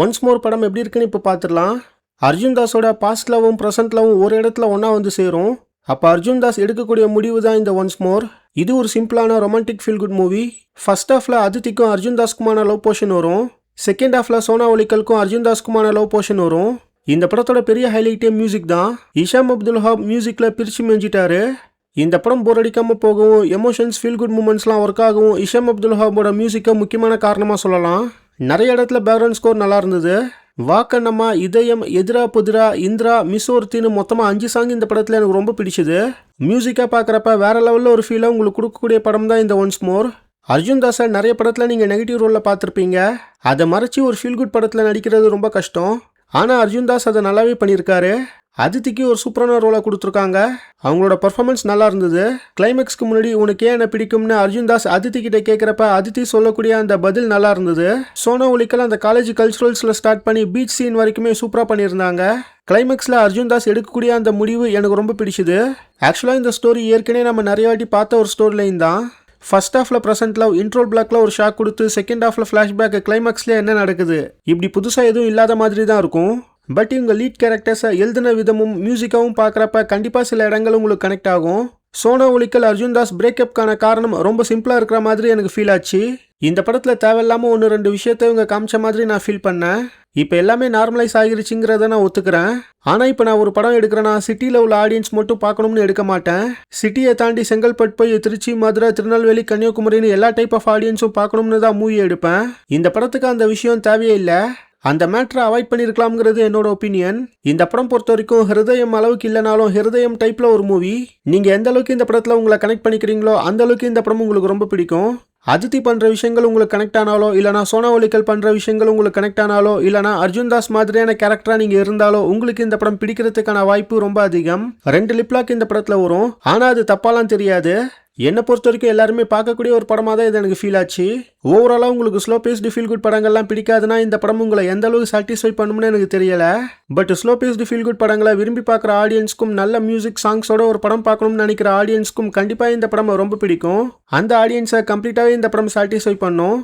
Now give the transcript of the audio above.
Once more படம் எப்படி இருக்குன்னு இப்போ பார்த்துடலாம். அர்ஜுன் தாஸோட பாஸ்ட் லவ்வும் ப்ரெசன்ட் லவ்வும் ஒரு இடத்துல ஒன்றா வந்து சேரும். அப்போ அர்ஜுன் தாஸ் எடுக்கக்கூடிய முடிவு தான் இந்த ஒன்ஸ் மோர். இது ஒரு சிம்பிளான romantic feel good movie. First ஹாஃபில் அதித்திக்கும் அர்ஜுன் தாஸ்க்குமான லவ் போர்ஷன் வரும். செகண்ட் ஹாஃபில் சோனா ஒலிக்கலுக்கும் அர்ஜுன் தாஸ்க்குமான லவ் போர்ஷன் வரும். இந்த படத்தோட பெரிய ஹைலைட்டே மியூசிக் தான். இஷாம் அப்துல் வஹாப் மியூசிக்கில் பிரித்து மெஞ்சிட்டாரு. இந்த படம் போர் அடிக்காமல் போகவும் எமோஷன்ஸ் ஃபீல் குட் மூமெண்ட்ஸ்லாம் ஒர்க் ஆகவும் இஷாம் அப்துல் வஹாபோட மியூசிக்கை முக்கியமான காரணமாக சொல்லலாம். நிறைய இடத்துல பேக்ரவுண்ட் ஸ்கோர் நல்லா இருந்தது. வாக்கண்ணம்மா, இதயம், எதிரா புதிரா, இந்திரா, மிசோர்த்தின்னு மொத்தமாக 5 சாங் இந்த படத்தில் எனக்கு ரொம்ப பிடிச்சது. மியூசிக்காக பார்க்குறப்ப வேற லெவலில் ஒரு ஃபீலை உங்களுக்கு கொடுக்கக்கூடிய படம் தான் இந்த ஒன்ஸ் மோர். அர்ஜுன் தாஸை நிறைய படத்தில் நீங்கள் நெகட்டிவ் ரோலில் பார்த்துருப்பீங்க. அதை மறைச்சி ஒரு ஃபீல் குட் படத்தில் நடிக்கிறது ரொம்ப கஷ்டம். ஆனால் அர்ஜுன் தாஸ் அதை நல்லாவே பண்ணியிருக்காரு. அதித்திக்கு ஒரு சூப்பரான ரோலை கொடுத்துருக்காங்க. அவங்களோட பர்ஃபார்மன்ஸ் நல்லா இருந்தது. கிளைமேக்ஸ்க்கு முன்னாடி உனக்கு ஏன் என்ன பிடிக்கும்னு அர்ஜுன் தாஸ் அதித்தி கிட்ட கேட்குறப்ப அதித்தி சொல்லக்கூடிய அந்த பதில் நல்லா இருந்தது. சோனா ஒலிக்கல் அந்த காலேஜ் கல்ச்சுரல்ஸில் ஸ்டார்ட் பண்ணி பீச் சீன் வரைக்குமே சூப்பராக பண்ணியிருந்தாங்க. கிளைமேக்ஸில் அர்ஜுன் தாஸ் எடுக்கக்கூடிய அந்த முடிவு எனக்கு ரொம்ப பிடிச்சது. ஆக்சுவலாக இந்த ஸ்டோரி ஏற்கனவே நம்ம நிறைய வாட்டி பார்த்த ஒரு ஸ்டோரி லைன் தான். ஃபர்ஸ்ட் ஹாஃபில் ப்ரெசென்ட் லவ், இன்ட்ரோல் பிளாக்ல ஒரு ஷாக் கொடுத்து செகண்ட் ஹாஃபில் ஃப்ளாஷ்பேக், கிளைமேக்ஸில் என்ன நடக்குது இப்படி புதுசாக எதுவும் இல்லாத மாதிரி தான் இருக்கும். பட் இவங்க லீட் கேரக்டர்ஸை எழுதின விதமும் மியூசிக்காவும் பார்க்குறப்ப கண்டிப்பாக சில இடங்கள் உங்களுக்கு கனெக்ட் ஆகும். சோனா ஒலிக்கல் அர்ஜுன் தாஸ் பிரேக்கப்கான காரணம் ரொம்ப சிம்பிளாக இருக்கிற மாதிரி எனக்கு ஃபீல் ஆச்சு. இந்த படத்தில் தேவையில்லாமல் 1-2 விஷயத்தை இவங்க காமிச்ச மாதிரி நான் ஃபீல் பண்ணேன். இப்போ எல்லாமே நார்மலைஸ் ஆகிருச்சுங்கிறத நான் ஒத்துக்கிறேன். ஆனால் இப்போ நான் ஒரு படம் எடுக்கிறேன்னா சிட்டியில் உள்ள ஆடியன்ஸ் மட்டும் பார்க்கணும்னு எடுக்க மாட்டேன். சிட்டியை தாண்டி செங்கல்பட்டு போய் திருச்சி, மதுரை, திருநெல்வேலி, கன்னியாகுமரின்னு எல்லா டைப் ஆஃப் ஆடியன்ஸும் பார்க்கணும்னு தான் மூவி எடுப்பேன். இந்த படத்துக்கு அந்த விஷயம் தேவையே இல்லை. அந்த மேட்ரை அவாய்ட் பண்ணியிருக்கலாம்ங்கிறது என்னோட ஒப்பீனியன். இந்த படம் பொறுத்த வரைக்கும் ஹிருதயம் அளவுக்கு இல்லைனாலும் ஹிருதயம் டைப்பில் ஒரு மூவி. நீங்கள் எந்த அளவுக்கு இந்த படத்தில் உங்களை கனெக்ட் பண்ணிக்கிறீங்களோ அந்த அளவுக்கு இந்த படம் உங்களுக்கு ரொம்ப பிடிக்கும். அதித்தி பண்ணுற விஷயங்கள் உங்களுக்கு கனெக்ட் ஆனாலோ, இல்லைனா சோனா ஒலிக்கல் பண்ணுற விஷயங்கள் உங்களுக்கு கனெக்ட் ஆனாலோ, இல்லைனா அர்ஜுன் தாஸ் மாதிரியான கேரக்டராக நீங்கள் இருந்தாலோ உங்களுக்கு இந்த படம் பிடிக்கிறதுக்கான வாய்ப்பு ரொம்ப அதிகம். 2 லிப்லாக் இந்த படத்தில் வரும். ஆனால் அது தப்பாலாம் தெரியாது. என்னை பொறுத்த வரைக்கும் எல்லாருமே பார்க்கக்கூடிய ஒரு படமாக தான் இது எனக்கு ஃபீல் ஆச்சு. ஓவராலாக உங்களுக்கு ஸ்லோ பேஸ்டு ஃபீல் குட் படங்கள்லாம் பிடிக்காதுன்னா இந்த படம் உங்களை எந்த அளவுக்கு சாட்டிஸ்ஃபை பண்ணும்னு எனக்கு தெரியல. But slow based feel good படங்களை விரும்பி பார்க்குற ஆடியன்ஸ்க்கும் நல்ல மியூசிக் சாங்ஸோட ஒரு படம் பார்க்கணும்னு நினைக்கிற ஆடியன்ஸ்க்கும் கண்டிப்பாக இந்த படம் ரொம்ப பிடிக்கும். அந்த ஆடியன்ஸை கம்ப்ளீட்டாகவே இந்த படம் சாட்டிஸ்ஃபை பண்ணும்.